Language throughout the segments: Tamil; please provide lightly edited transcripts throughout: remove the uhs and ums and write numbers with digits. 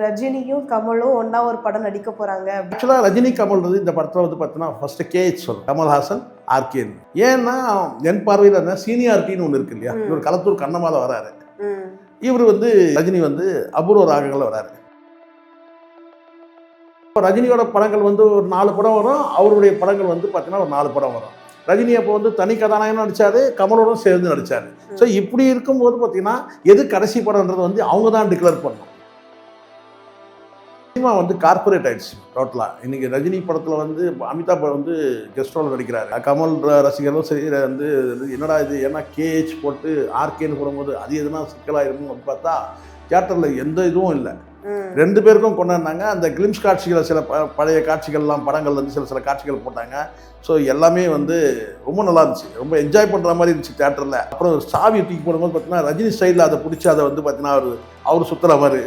ரஜினியும் கமலும் ஒன்னா ஒரு படம் நடிக்க போறாங்க. ஆக்சுவலாக ரஜினி கமல் இந்த படத்தில் வந்து பார்த்தீங்கன்னா ஃபர்ஸ்ட் கேஹெச் சொல்லும், கமல்ஹாசன் ஆர்கேன். ஏன்னா என் பார்வையில் என்ன சீனியாரிட்டின்னு ஒன்று இருக்கு இல்லையா. இவர் களத்தூர் கண்ணமால வராரு, இவர் வந்து ரஜினி வந்து அபூர்வ ராகங்களில் வராரு. இப்போ ரஜினியோட படங்கள் வந்து ஒரு 4 படம் வரும், அவருடைய படங்கள் வந்து பார்த்தீங்கன்னா ஒரு 4 படம் வரும். ரஜினி அப்போ வந்து தனி கதாநாயகனும் நடித்தார், கமலோடும் சேர்ந்து நடித்தார். ஸோ இப்படி இருக்கும்போது பார்த்தீங்கன்னா எது கடைசி படம்ன்றது வந்து அவங்க தான் டிக்ளேர் பண்ணணும். சினிமா வந்து கார்பரேட் ஆயிடுச்சு டோட்டலாக. இன்றைக்கி ரஜினி படத்தில் வந்து அமிதாப் வந்து கெஸ்ட் ரோல் நடிக்கிறாரு. கமல் ரசிகர்களும் சரி வந்து என்னடா இது, ஏன்னா கேஹெச் போட்டு ஆர்கேன்னு போடும்போது அது எதுனா சிக்கலாயிருக்கும் வந்து பார்த்தா தியேட்டரில் எந்த இதுவும் இல்லை. 2 பேருக்கும் கொண்டாடினாங்க. அந்த கிளிம்ஸ் காட்சிகளை சில பழைய காட்சிகள்லாம் படங்கள் வந்து சில காட்சிகள் போட்டாங்க. ஸோ எல்லாமே வந்து ரொம்ப நல்லா இருந்துச்சு, ரொம்ப என்ஜாய் பண்ணுற மாதிரி இருந்துச்சு தேட்டரில். அப்புறம் சாவி தூக்கி போடும்போது பார்த்தீங்கன்னா ரஜினி ஸ்டைலில் அதை பிடிச்சி அதை வந்து பார்த்தீங்கன்னா அவர் சுற்றுற மாதிரி,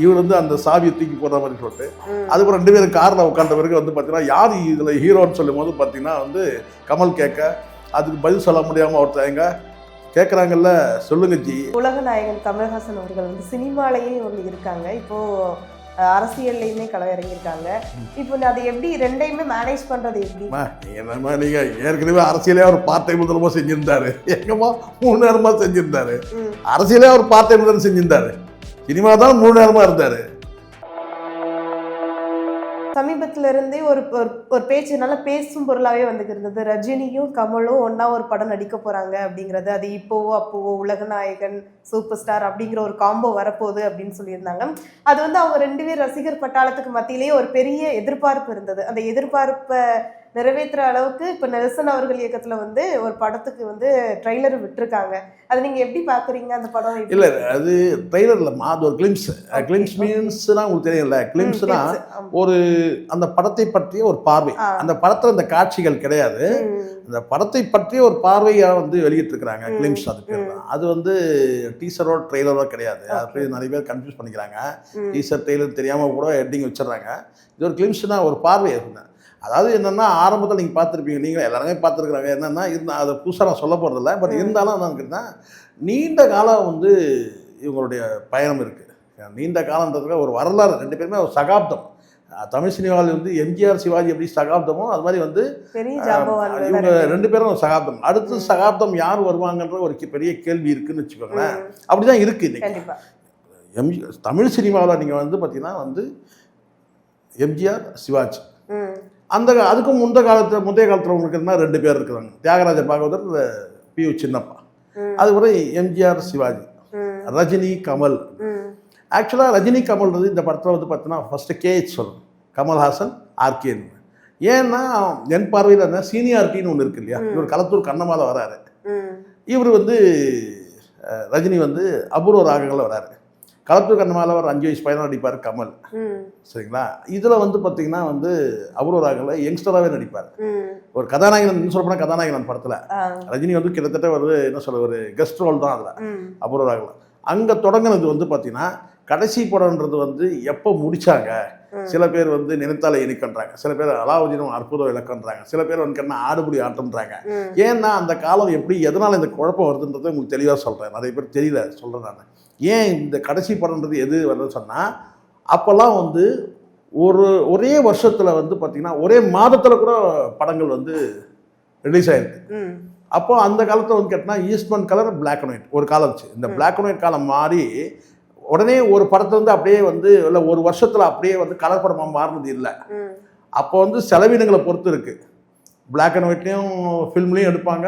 இவர் வந்து அந்த சாவியை தூக்கி போடுற மாதிரி சொல்லிட்டு அதுக்கப்புறம் 2 பேரும் காரில் உட்காந்த பிறகு வந்து பார்த்தீங்கன்னா யார் இதில் ஹீரோன்னு சொல்லும் போது பார்த்தீங்கன்னா வந்து கமல் கேட்க அதுக்கு பதில் சொல்ல முடியாமல் ஒருத்தவங்க கேட்குறாங்கல்ல, சொல்லுங்க ஜி. உலக நாயகன் கமல்ஹாசன் அவர்கள் வந்து சினிமாலேயே ஒன்று இருக்காங்க, இப்போ அரசியல்லையுமே களம் இறங்கியிருக்காங்க. இப்போ அதை எப்படி ரெண்டையுமே மேனேஜ் பண்றது எப்படி? என்னமா நீங்க ஏற்கனவே அரசியலே அவர் பார்ட் டைம் முதலமா செஞ்சிருந்தாரு, எங்கம்மா 3 நேரமா செஞ்சிருந்தாரு. அரசியலே அவர் பார்ட் டைம் முதல்ல செஞ்சிருந்தாரு, சினிமா தான் 3 நேரமா இருந்தாரு. சமீபத்துல இருந்தே ஒரு பேச்சு நல்லா பேசும் பொருளாவே வந்துட்டு இருந்தது, ரஜினியும் கமலும் ஒன்னா ஒரு படம் நடிக்க போறாங்க அப்படிங்கிறது. அது இப்போவோ அப்போவோ உலகநாயகன் சூப்பர் ஸ்டார் அப்படிங்கிற ஒரு காம்போ வரப்போகுது அப்படின்னு சொல்லியிருந்தாங்க. அது வந்து அவங்க 2 பேர் ரசிகர் பட்டாளத்துக்கு மத்தியிலேயே ஒரு பெரிய எதிர்பார்ப்பு இருந்தது. அந்த எதிர்பார்ப்பை நிறைவேற்றுற அளவுக்கு இப்போ நெல்சன் அவர்கள் இயக்கத்துல வந்து ஒரு படத்துக்கு வந்து ட்ரெய்லர் விட்டுருக்காங்க. அதை நீங்க எப்படி பாக்குறீங்க? அந்த படம் இல்லை, அது ட்ரெய்லர்ல அது ஒரு கிளிம்ஸ் மீன்ஸ்னா உங்களுக்கு தெரியல. கிளிம்ஸ்னா ஒரு அந்த படத்தை பற்றிய ஒரு பார்வை. அந்த படத்துல அந்த காட்சிகள் கிடையாது, அந்த படத்தை பற்றிய ஒரு பார்வையாக வந்து வெளியிட்டு இருக்கிறாங்க. கிளிம்ஸ் அது பேர் தான். அது வந்து டீசரோ ட்ரெய்லரோ கிடையாது. அது நிறைய பேர் கன்ஃபியூஸ் பண்ணிக்கிறாங்க. டீசர் ட்ரெய்லர் தெரியாம கூட ஹெட்டிங் வச்சிடறாங்க. இது ஒரு கிளிம்ஸ்னா ஒரு பார்வை இருக்குங்க. அதாவது என்னென்னா ஆரம்பத்தில் நீங்கள் பார்த்துருப்பீங்க, நீங்கள் எல்லாருமே பார்த்துருக்குறாங்க. என்னென்னா அதை புதுசாக நான் சொல்ல போகிறதில்ல. பட் இருந்தாலும் என்னன்னு நீண்ட காலம் வந்து இவங்களுடைய பயணம் இருக்குது. நீண்ட காலன்றதுக்கு ஒரு வரலாறு. 2 பேருமே ஒரு சகாப்தம். தமிழ் சினிமாவில் வந்து எம்ஜிஆர் சிவாஜி எப்படி சகாப்தமோ அது மாதிரி வந்து இவங்க 2 பேரும் ஒரு சகாப்தம். அடுத்த சகாப்தம் யார் வருவாங்கன்ற ஒரு பெரிய கேள்வி இருக்குன்னு வச்சுக்கோங்களேன். அப்படி தான் இருக்குது இன்னைக்கு தமிழ் சினிமாவில். நீங்கள் வந்து பார்த்தீங்கன்னா வந்து எம்ஜிஆர் சிவாஜி, அதுக்கும் முந்தைய காலத்தில் உங்களுக்கு இருந்தால் 2 பேர் இருக்கிறாங்க, தியாகராஜ பாகவதர், பி.யு. சின்னப்பா. அதுக்கப்புறம் எம்ஜிஆர் சிவாஜி, ரஜினி கமல். ஆக்சுவலாக ரஜினி கமல் இந்த படத்தில் வந்து பார்த்தீங்கன்னா ஃபர்ஸ்ட் கேஹெச் சொல்லும், கமல்ஹாசன் ஆர்கேன். ஏன்னா என் பார்வையில் என்ன சீனியாரிட்டின்னு ஒன்று இருக்கு இல்லையா. இவர் களத்தூர் கண்ணமால வராரு, இவர் வந்து ரஜினி வந்து அபூர்வ ராகங்களில் வராரு. களத்தூர் கண்ணமால ஒரு 5 வயசு பையனாக நடிப்பார் கமல், சரிங்களா. இதில் வந்து பார்த்தீங்கன்னா வந்து அபூர்வராகல யங்ஸ்டராகவே நடிப்பார். ஒரு கதாநாயகன் சொல்ல போனால் கதாநாயகன் படத்தில் ரஜினி வந்து கிட்டத்தட்ட ஒரு கெஸ்ட் ரோல் தான் அதில் அபூர்வராகல. அங்கே தொடங்கினது வந்து பார்த்தீங்கன்னா கடைசி படம்ன்றது வந்து எப்போ முடிச்சாங்க. சில பேர் வந்து நினைத்தால இனிக்கன்றாங்க, சில பேர் அலாவுதீனும் அற்புதம் இலக்கன்றாங்க, சில பேர் வந்து கண்ணா ஆடுபுடி ஆட்டம்ன்றாங்க. ஏன்னா அந்த காலம் எப்படி எதனால் இந்த குழப்பம் வருதுன்றதை உங்களுக்கு தெளிவாக சொல்கிறேன். நிறைய பேர் தெரியல சொல்கிறேன் நான். ஏன் இந்த கடைசி படம்ன்றது எது வருதுன்னு சொன்னால், அப்போல்லாம் வந்து ஒரே வருஷத்தில் வந்து பார்த்திங்கன்னா ஒரே மாதத்தில் கூட படங்கள் வந்து ரிலீஸ் ஆகிருக்கு. அப்போ அந்த காலத்தில் வந்து கேட்டால் Eastman colour black and white ஒரு காலம் இருந்துச்சு. இந்த பிளாக் அண்ட் ஒயிட் காலம் மாறி உடனே ஒரு படத்தை வந்து அப்படியே வந்து இல்லை ஒரு வருஷத்தில் அப்படியே வந்து கலர் படமாக மாறினது இல்லை. அப்போ வந்து செலவினங்களை பொறுத்து இருக்குது. பிளாக் அண்ட் ஒயிட்லேயும் ஃபில்ம்லேயும் எடுப்பாங்க,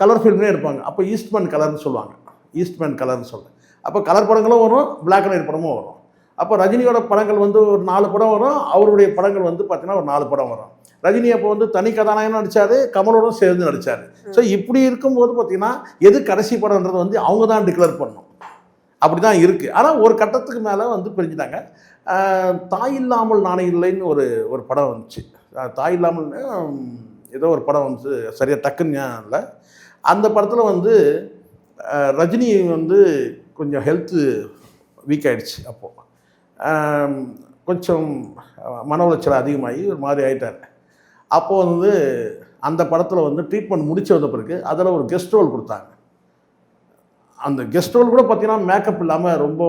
கலர் ஃபில்ம்லேயும் எடுப்பாங்க. அப்போ ஈஸ்ட்மன் கலர்னு சொல்லுவாங்க, ஈஸ்ட்மன் கலர்னு சொல்லுவாங்க. அப்போ கலர் படங்களும் வரும், பிளாக் அண்ட் ஒயிட் படமும் வரும். அப்போ ரஜினியோட படங்கள் வந்து ஒரு 4 படம் வரும், அவருடைய படங்கள் வந்து பார்த்தீங்கன்னா ஒரு 4 படம் வரும். ரஜினி அப்போ வந்து தனி கதாநாயகனும் நடித்தார், கமலோடும் சேர்ந்து நடித்தார். ஸோ இப்படி இருக்கும்போது பார்த்தீங்கன்னா எது கடைசி படம்ன்றது வந்து அவங்க தான் டிக்ளேர் பண்ணணும். அப்படி தான் இருக்குது. ஆனால் ஒரு கட்டத்துக்கு மேலே வந்து பிரிஞ்சுட்டாங்க. தாய் இல்லாமல் நாணை இல்லைன்னு ஒரு படம் வந்துச்சு. தாய் இல்லாமல்னு ஏதோ ஒரு படம் வந்து சரியாக டக்குன்னு இல்லை. அந்த படத்தில் வந்து ரஜினி வந்து கொஞ்சம் ஹெல்த்து வீக் ஆகிடுச்சு. அப்போது கொஞ்சம் மன உளைச்சல் அதிகமாகி ஒரு மாதிரி ஆகிட்டார். அப்போது வந்து அந்த படத்தில் வந்து ட்ரீட்மெண்ட் முடிச்சு வந்த பிறகு அதில் ஒரு கெஸ்ட் ரோல் கொடுத்தாங்க. அந்த கெஸ்ட் ரோல் கூட பார்த்தீங்கன்னா மேக்கப் இல்லாமல் ரொம்ப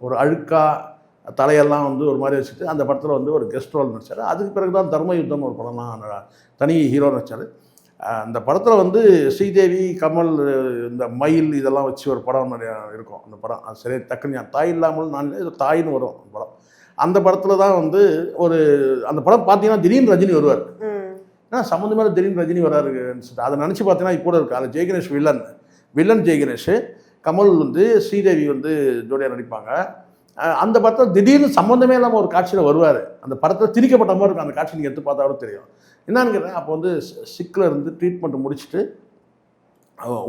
ஒரு அழுக்காக தலையெல்லாம் வந்து ஒரு மாதிரி வச்சுட்டு அந்த படத்தில் வந்து ஒரு கெஸ்ட் ரோல் நடிச்சார். அதுக்கு பிறகு தான் தர்மயுத்தம் ஒரு படம்லாம் தனி ஹீரோ நடிச்சார். அந்த படத்தில் வந்து ஸ்ரீதேவி, கமல், இந்த மயில் இதெல்லாம் வச்சு ஒரு படம் நிறையா இருக்கும். அந்த படம் அது சரியா டக்குன்னு தாய் இல்லாமல் நான் இது தாயின்னு வரும் அந்த படம். அந்த படத்தில் தான் வந்து ஒரு அந்த படம் பார்த்தீங்கன்னா திடீர்னு ரஜினி வருவார். ஏன்னா சம்மந்தமாக திடீர்னு ரஜினி வராருன்னு சொல்லிட்டு அதை நினச்சி பார்த்தீங்கன்னா இப்போ கூட இருக்குது. அதில் ஜெயகணேஷ் வில்லன் ஜெயகணேஷ், கமல் வந்து ஸ்ரீதேவி வந்து ஜோடியாக நடிப்பாங்க. அந்த படத்தில் திடீர்னு சம்மந்தமே இல்லாமல் ஒரு காட்சியில் வருவார். அந்த படத்தில் திணிக்கப்பட்ட மாதிரி இருக்கும். அந்த காட்சி நீங்கள் எடுத்து பார்த்தா கூட தெரியும். என்னன்னு கேட்டேன், அப்போ வந்து சிக்கில் இருந்து ட்ரீட்மெண்ட் முடிச்சுட்டு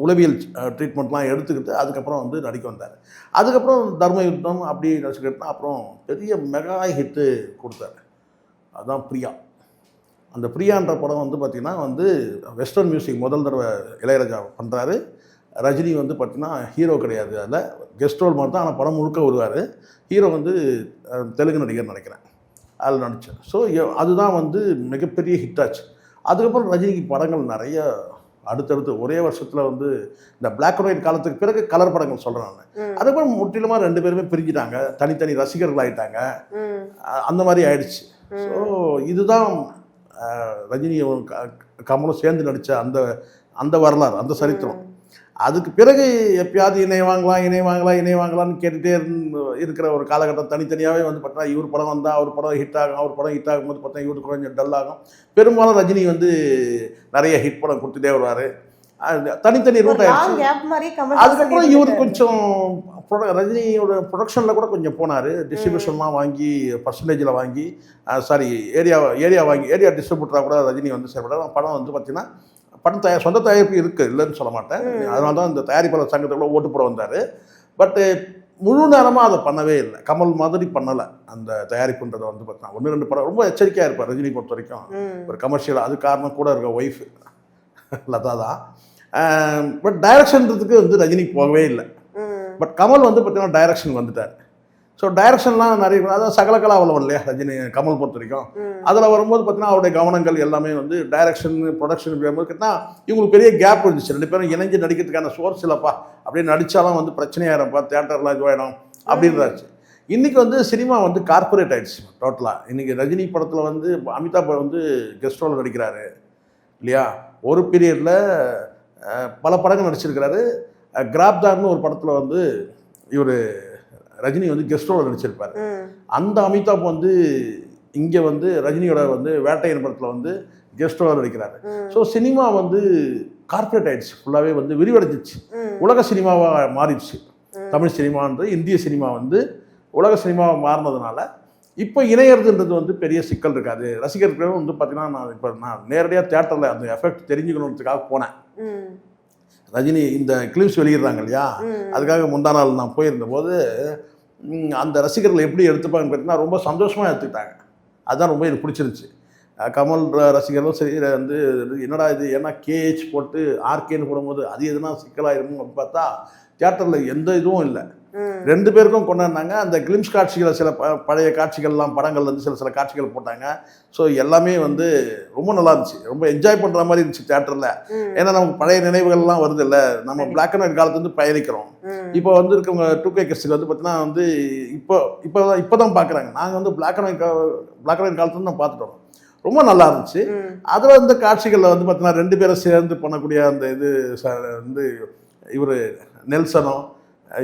உளவியல் ட்ரீட்மெண்ட்லாம் எடுத்துக்கிட்டு அதுக்கப்புறம் வந்து நடிக்க வந்தார். அதுக்கப்புறம் தர்மயுத்தம் அப்படி நடிச்சுக்கிட்டா அப்புறம் பெரிய மெகா ஹிட்டு கொடுத்தாரு. அதுதான் பிரியா. அந்த பிரியான்ற படம் வந்து பார்த்திங்கன்னா வந்து வெஸ்டர்ன் மியூசிக் முதல் தடவை இளையராஜா பண்ணுறாரு. ரஜினி வந்து பார்த்திங்கன்னா ஹீரோ கிடையாது, அதில் கெஸ்ட் ரோல் மாதிரி தான். ஆனால் படம் முழுக்க வருவார். ஹீரோ வந்து தெலுங்கு நடிகர் நினைக்கிறேன், அதில் நடித்தேன். ஸோ அதுதான் வந்து மிகப்பெரிய ஹிட் ஆச்சு. அதுக்கப்புறம் ரஜினிக்கு படங்கள் நிறைய அடுத்தடுத்து ஒரே வருஷத்தில் வந்து இந்த பிளாக் அண்ட் ஒயிட் காலத்துக்கு பிறகு கலர் படங்கள் சொல்கிறேன் நான். அதுக்கப்புறம் முற்றிலுமாக 2 பேருமே பிரிஞ்சிட்டாங்க, தனித்தனி ரசிகர்கள் ஆகிட்டாங்க. அந்த மாதிரி ஆயிடுச்சு. ஸோ இதுதான் ரஜினியும் கமலும் சேர்ந்து நடித்த அந்த வரலாறு, அந்த சரித்திரம். அதுக்கு பிறகு எப்பயாவது இணை வாங்கலாம்னு கேட்டுகிட்டே இருக்கிற ஒரு காலகட்டம் தனித்தனியாகவே வந்து பார்த்தா இவர் படம் வந்தால் அவர் படம் ஹிட் ஆகும், அவர் படம் ஹிட் ஆகும்போது பார்த்தா இவருக்கு கொஞ்சம் டல் ஆகும். பெரும்பாலும் ரஜினி வந்து நிறைய ஹிட் படம் கொடுத்துட்டே வருவார். தனித்தனி ரூட் ஆயிடுச்சு. அதுக்கப்புறம் இவர் கொஞ்சம் ரஜினியோட ப்ரொடக்ஷனில் கூட கொஞ்சம் போனார். டிஸ்ட்ரிபியூஷன்லாம் வாங்கி பர்சன்டேஜில் வாங்கி ஏரியா டிஸ்ட்ரிபியூட்டராக கூட ரஜினி வந்து செயல்படுறார். படம் வந்து பார்த்திங்கன்னா படம் சொந்த தயாரிப்பு இருக்குது, இல்லைன்னு சொல்ல மாட்டேன். அதனால தான் இந்த தயாரிப்பாளர் சங்கத்தில் கூட ஓட்டு போட வந்தார். பட்டு முழு நேரமாக அதை பண்ணவே இல்லை, கமல் மாதிரி பண்ணலை. அந்த தயாரிப்புன்றதை வந்து பார்த்தீங்கன்னா 1-2 படம் ரொம்ப எச்சரிக்கையாக இருப்பார் ரஜினி பொறுத்த வரைக்கும். ஒரு கமர்ஷியல், அது காரணம் கூட இருக்க ஒய்ஃப் லதா தான். பட் டைரக்ஷன்றதுக்கு வந்து ரஜினி போகவே இல்லை. பட் கமல் வந்து பார்த்தீங்கன்னா டைரக்ஷன் வந்துட்டார். ஸோ டைரக்ஷன்லாம் நிறைய, அதாவது சகலகலா வல்லவன் இல்லையா ரஜினி, கமல் பொறுத்த வரைக்கும். அதில் வரும்போது பார்த்தீங்கன்னா அவருடைய கவனங்கள் எல்லாமே வந்து டைரக்ஷன் ப்ரொடக்ஷன் வரும்போது கேட்டால் இவங்களுக்கு பெரிய கேப் இருந்துச்சு. 2 பேரும் இணைஞ்சு நடிக்கிறதுக்கான சோர்ஸ் இல்லைப்பா, அப்படியே நடித்தாலும் வந்து பிரச்சனையாயிரும்ப்பா, தேட்டர்லாம் இதுவாயிடும் அப்படின்றாச்சு. இன்றைக்கி வந்து சினிமா வந்து கார்பரேட் ஆகிடுச்சு டோட்டலாக. இன்றைக்கி ரஜினி படத்தில் வந்து அமிதாப் வந்து கெஸ்ட் ரோல் நடிக்கிறாரு இல்லையா. ஒரு பீரியடில் பல படங்கள் நடிச்சிருக்கிறாரு. கிராப்தார்னு ஒரு படத்தில் வந்து இவர் ரஜினி வந்து கெஸ்ட் ரோல் நடிச்சிருப்பார். அந்த அமிதாப் வந்து இங்கே வந்து ரஜினியோட வந்து வேட்டையன் படத்தில் வந்து கெஸ்ட் ரோல் நடிக்கிறாரு. ஸோ சினிமா வந்து கார்பரேட் ஆயிடுச்சு, ஃபுல்லாகவே வந்து விரிவடைஞ்சிச்சு, உலக சினிமாவாக மாறிடுச்சு. தமிழ் சினிமான்றது இந்திய சினிமா வந்து உலக சினிமாவை மாறினதுனால இப்போ இணையறதுன்றது வந்து பெரிய சிக்கல் இருக்காது. ரசிகர்களும் வந்து பார்த்தீங்கன்னா நான் நேரடியாக தேட்டரில் அந்த எஃபெக்ட் தெரிஞ்சுக்கணுன்றதுக்காக போனேன். ரஜினி இந்த கிளிப்ஸ் வெளியிடுறாங்க இல்லையா, அதுக்காக முந்தா நாள் நான் போயிருந்த போது அந்த ரசிகர்கள் எப்படி எடுத்துப்பாங்கன்னு பார்த்தீங்கன்னா ரொம்ப சந்தோஷமாக எடுத்துக்கிட்டாங்க. அதுதான் ரொம்ப எனக்கு பிடிச்சிருந்துச்சு. கமல் ரசிகர்களும் சரி வந்து என்னடா இது, ஏன்னா கேஹெச் போட்டு ஆர்கேன்னு போடும்போது அது எதுனா சிக்கலாயிருக்கும் அப்படின்னு பார்த்தா தியேட்டரில் எந்த இதுவும் இல்லை. 2 பேருக்கும் கொண்டாடினாங்க. அந்த கிளிம்ஸ் காட்சிகளை சில பழைய காட்சிகள்லாம் படங்கள்லேருந்து சில காட்சிகள் போட்டாங்க. ஸோ எல்லாமே வந்து ரொம்ப நல்லா இருந்துச்சு, ரொம்ப என்ஜாய் பண்ணுற மாதிரி இருந்துச்சு தேட்டரில். ஏன்னா நமக்கு பழைய நினைவுகள்லாம் வருது இல்லை, நம்ம பிளாக் அண்ட் ஒயிட் காலத்துலேருந்து பயணிக்கிறோம். இப்போ வந்து இருக்கவங்க 2K கிட்ஸுக்கு வந்து பார்த்தீங்கன்னா வந்து இப்போ தான் பார்க்குறாங்க. நாங்கள் வந்து பிளாக் அண்ட் ஒயிட் காலத்துலேருந்து நான் பார்த்துட்டோம். ரொம்ப நல்லா இருந்துச்சு. அதில் இந்த காட்சிகளில் வந்து பார்த்தீங்கன்னா 2 பேரும் சேர்ந்து பண்ணக்கூடிய அந்த இது வந்து இவர் நெல்சனும்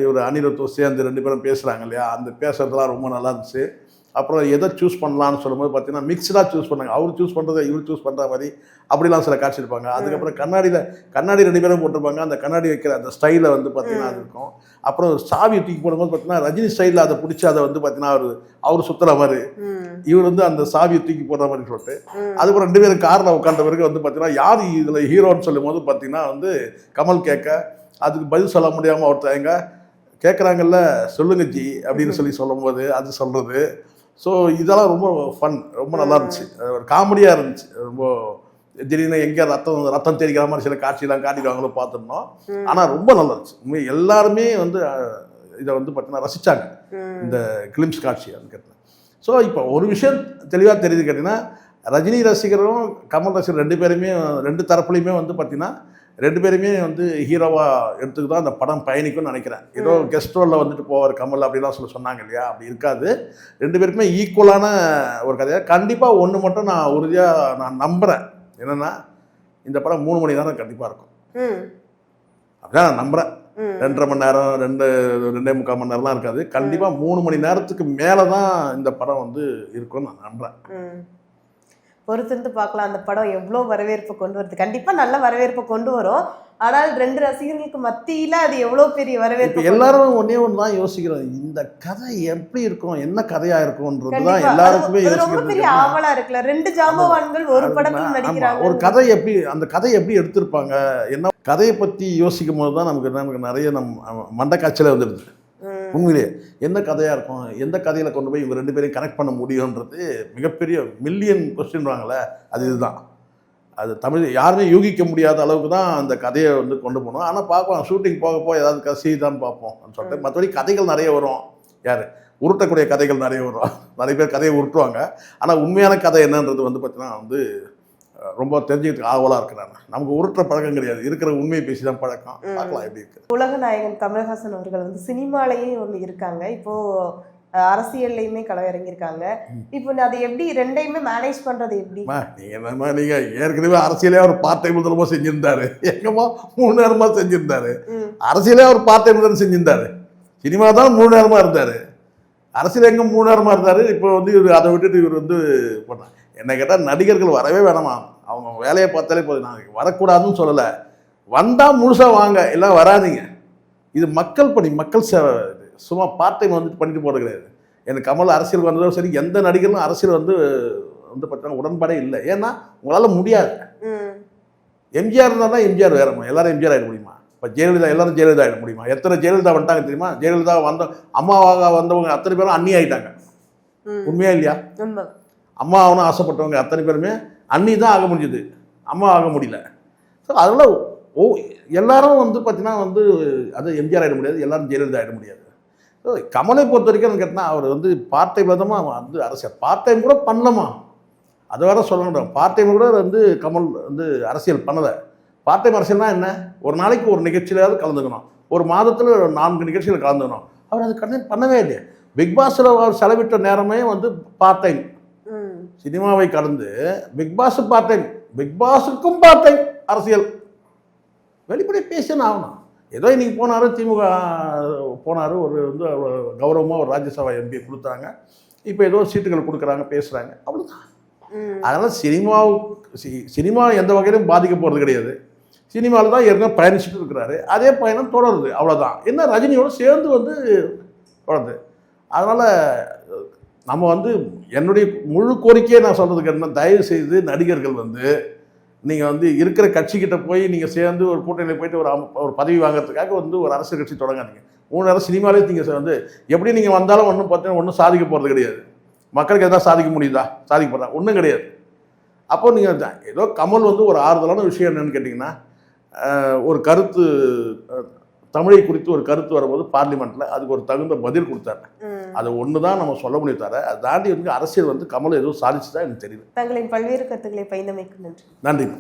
இவர் அனிருத்தும் சேர்ந்து 2 பேரும் பேசுகிறாங்க இல்லையா, அந்த பேசுகிறதுலாம் ரொம்ப நல்லா இருந்துச்சு. அப்புறம் எதை சூஸ் பண்ணலான்னு சொல்லும்போது பார்த்தீங்கன்னா மிக்ஸ்டாக சூஸ் பண்ணாங்க. அவர் சூஸ் பண்ணுறதை இவர் சூஸ் பண்ணுற மாதிரி அப்படிலாம் சில காட்சி இருப்பாங்க. அதுக்கப்புறம் கண்ணாடி 2 பேரும் போட்டிருப்பாங்க. அந்த கண்ணாடி வைக்கிற அந்த ஸ்டைலை வந்து பார்த்தீங்கன்னா அது இருக்கும். அப்புறம் சாவி தூக்கி போடும்போது பார்த்தீங்கன்னா ரஜினி ஸ்டைலில் அதை பிடிச்சி அதை வந்து பார்த்தீங்கன்னா அவர் சுற்றுற மாதிரி, இவர் வந்து அந்த சாவியை தூக்கி போடுற மாதிரி சொல்லிட்டு, அதுக்கப்புறம் 2 பேரும் காரில் உட்காந்த பிறகு வந்து பார்த்தீங்கன்னா யார் இதில் ஹீரோன்னு சொல்லும் போது பார்த்தீங்கன்னா வந்து கமல் கேட்க அதுக்கு பதில் சொல்ல முடியாமல் ஒருத்தவங்க கேட்குறாங்கல்ல, சொல்லுங்க ஜி அப்படின்னு சொல்லும்போது அது சொல்கிறது. ஸோ இதெல்லாம் ரொம்ப ஃபன், ரொம்ப நல்லா இருந்துச்சு, ஒரு காமெடியாக இருந்துச்சு. ரொம்ப திடீர்னு எங்கே ரத்தம் தெரிக்கிற மாதிரி சில காட்சியெல்லாம் காட்டிடுவாங்களோ பார்த்துருந்தோம். ஆனால் ரொம்ப நல்லா இருந்துச்சு. உண்மையை எல்லாருமே வந்து இதை வந்து பார்த்தீங்கன்னா ரசித்தாங்க இந்த கிளிம்ஸ் காட்சி கேட்டேன். ஸோ இப்போ ஒரு விஷயம் தெளிவாக தெரியுது கேட்டிங்கன்னா, ரஜினி ரசிகரும் கமல் ரசிகர் 2 பேருமே 2 தரப்புலையுமே வந்து பார்த்திங்கன்னா 2 பேருமே வந்து ஹீரோவா எடுத்துக்கு தான் அந்த படம் பயணிக்கும்னு நினைக்கிறேன். ஏதோ கெஸ்ட் ரோலில் வந்துட்டு போவார் கமல் அப்படிலாம் சொன்னாங்க இல்லையா, அப்படி இருக்காது. 2 பேருக்குமே ஈக்குவலான ஒரு கதையாக கண்டிப்பாக ஒன்று மட்டும் நான் உறுதியாக நான் நம்புகிறேன். என்னென்னா இந்த படம் 3 மணி நேரம் கண்டிப்பாக இருக்கும். அப்படிதான் நான் நம்புகிறேன். 2.5 மணி நேரம் 2.25 மணி நேரம்லாம் இருக்காது. கண்டிப்பாக 3 மணி நேரத்துக்கு மேலே தான் இந்த படம் வந்து இருக்கும்னு நான் நம்புகிறேன். பொறுத்திருந்து பார்க்கலாம் அந்த படம் எவ்வளோ வரவேற்பு கொண்டு வருது. கண்டிப்பாக நல்ல வரவேற்பு கொண்டு வரும். ஆனால் 2 ரசிகர்களுக்கு மத்தியில் அது எவ்வளோ பெரிய வரவேற்பு. எல்லாரும் ஒன்னே ஒன்று தான் யோசிக்கிறோம், இந்த கதை எப்படி இருக்கும், என்ன கதையா இருக்கும்ன்றது தான் எல்லாருக்குமே ரொம்ப பெரிய ஆவலா இருக்குல்ல. 2 ஜாம்பவான்கள் ஒரு படத்தில் நடிக்கிறாங்க. ஒரு கதை எப்படி, அந்த கதையை எப்படி எடுத்திருப்பாங்க, என்ன கதையை பற்றி யோசிக்கும் போது தான் நமக்கு நிறைய மண்டை காய்ச்சல வந்துடுது. உண்மையிலேயே என்ன கதையாக இருக்கும், எந்த கதையில் கொண்டு போய் இவங்க 2 பேரையும் கனெக்ட் பண்ண முடியுன்றது மிகப்பெரிய மில்லியன் கொஸ்டின் வாங்கல. அது இதுதான், அது தமிழ் யாருமே யூகிக்க முடியாத அளவுக்கு தான் அந்த கதையை வந்து கொண்டு போகணும். ஆனால் பார்ப்போம், ஷூட்டிங் போகப்போ ஏதாவது கசி தான் பார்ப்போம் சொல்லிட்டு. மற்றபடி கதைகள் நிறைய வரும். யார் உருட்டக்கூடிய கதைகள் நிறைய வரும். நிறைய பேர் கதையை உருட்டுவாங்க. ஆனால் உண்மையான கதை என்னன்றது வந்து பார்த்தீங்கன்னா வந்து ரொம்ப தெரிஞ்சுக்கிறதுக்கு ஆவலாக இருக்கிறாங்க. நமக்கு உருட்டுற பழக்கம் கிடையாது, இருக்கிற உண்மையை பேசி தான் பழக்கம். பார்க்கலாம் எப்படி இருக்கு. உலக நாயகன் கமல்ஹாசன் அவர்கள் வந்து சினிமாலேயே ஒன்று இருக்காங்க, இப்போ அரசியல்லையுமே களம் இறங்கியிருக்காங்க. இப்போ அதை எப்படி 2யுமே மேனேஜ் பண்றது எப்படி? நீங்க ஏற்கனவே அரசியலே அவர் பார்ட் டைம் முதலமா செஞ்சிருந்தாரு. எங்கம்மா 3 நேரமா செஞ்சிருந்தாரு. அரசியலே அவர் பார்ட் டைம் முதல் செஞ்சிருந்தாரு. சினிமா தான் 3 நேரமா இருந்தாரு. அரசியல் எங்க 3 நேரமா இருந்தாரு. இப்போ வந்து இவர் அதை விட்டுட்டு இவர் வந்து பண்ணார். என்ன கேட்டால் நடிகர்கள் வரவே வேணாமா, அவங்க வேலையை பார்த்தாலே போதும். நான் வரக்கூடாதுன்னு சொல்லலை, வந்தால் முழுசாக வாங்க, எல்லாம் வராதிங்க. இது மக்கள் பணி, மக்கள் சேவை. சும்மா பார்ட் டைம் வந்துட்டு பண்ணிட்டு போகிறது கிடையாது. எனக்கு கமல் அரசியல் வந்ததும் சரி, எந்த நடிகர்களும் அரசியல் வந்து பார்த்தீங்கன்னா உடன்பாடே இல்லை. ஏன்னா உங்களால் முடியாது. எம்ஜிஆர் இருந்தால் தான் எம்ஜிஆர் வேறமா, எல்லாரும் எம்ஜிஆர் ஆகிட முடியுமா? இப்போ ஜெயலலிதா எல்லாரும் ஜெயலலிதா ஆகிட முடியுமா? எத்தனை ஜெயலலிதா வந்துட்டாங்க தெரியுமா? ஜெயலலிதா அம்மாவாக வந்தவங்க அத்தனை பேரும் அண்ணி ஆகிட்டாங்க. உண்மையா இல்லையா? அம்மா ஆகணும் ஆசைப்பட்டவங்க அத்தனை பேருமே அண்ணி தான் ஆக முடிஞ்சுது, அம்மா ஆக முடியல. ஸோ அதனால் எல்லாரும் வந்து பார்த்தீங்கன்னா வந்து அது எம்ஜிஆர் ஆகிட முடியாது, எல்லாரும் ஜெயலலிதா ஆகிட முடியாது. ஸோ கமலை பொறுத்த வரைக்கும் கேட்டால் அவர் வந்து பார்ட் டைம் விதமாக வந்து அரசியல் பார்ட் டைம் கூட பண்ணலாமா, அதை வேற சொல்லணும். பார்ட் டைம் கூட வந்து கமல் வந்து அரசியல் பண்ணலை. பார்ட் டைம் அரசியல்னால் என்ன, ஒரு நாளைக்கு ஒரு நிகழ்ச்சியிலாவது கலந்துக்கணும், ஒரு மாதத்தில் 4 நிகழ்ச்சியில் கலந்துக்கணும். அவர் அது கண்டிப்பாக பண்ணவே இல்லையே. பிக் பாஸில் அவர் செலவிட்ட நேரமே வந்து பார்ட் டைம். சினிமாவை கடந்து Bigg Boss part time, Bigg பாஸுக்கும் பார்ட் டைம் அரசியல். வெளிப்படையாக பேசினா ஆகணும். ஏதோ இன்னைக்கு போனார், திமுக போனார், ஒரு வந்து கௌரவமாக ஒரு ராஜ்யசபா எம்பி கொடுத்தாங்க, இப்போ ஏதோ சீட்டுகள் கொடுக்குறாங்க, பேசுகிறாங்க, அவ்வளோதான். அதனால் சினிமா எந்த வகையிலும் பாதிக்க போகிறது கிடையாது. சினிமாவில் தான் ஏற்கனவே பயணிச்சுட்டு இருக்கிறாரு, அதே பயணம் தொடருது, அவ்வளோதான். என்ன ரஜினியோடு சேர்ந்து வந்து தொடருது. அதனால் நம்ம வந்து என்னுடைய முழு கோரிக்கையை நான் சொல்கிறதுக்கு என்ன, தயவு செய்து நடிகர்கள் வந்து நீங்கள் வந்து இருக்கிற கட்சிக்கிட்ட போய் நீங்கள் சேர்ந்து ஒரு கூட்டணியில் போயிட்டு ஒரு பதவி வாங்குறதுக்காக வந்து ஒரு அரசியல் கட்சி தொடங்காதீங்க. 3 நேரம் சினிமாலே நீங்கள் வந்து எப்படி நீங்கள் வந்தாலும் ஒன்றும் பார்த்தீங்கன்னா ஒன்றும் சாதிக்க போகிறது கிடையாது. மக்களுக்கு எதாவது சாதிக்க முடியுதா, சாதிக்க போகிறா ஒன்றும் கிடையாது. அப்போ நீங்கள் ஏதோ கமல் வந்து ஒரு ஆறுதலான விஷயம் என்னென்னு கேட்டிங்கன்னா, ஒரு கருத்து தமிழை குறித்து ஒரு கருத்து வரும்போது பார்லிமெண்ட்டில் அதுக்கு ஒரு தகுந்த பதில் கொடுத்தாரு. அது ஒன்று தான் நம்ம சொல்ல முடியும் தவிர அதை தாண்டி வந்து அரசியல் வந்து கமல் எதுவும் சாதிச்சுதான் எனக்கு தெரியுது. தங்களின் பல்வேறு கருத்துக்களை பகிர்ந்தமைக்கு நன்றி. நன்றி.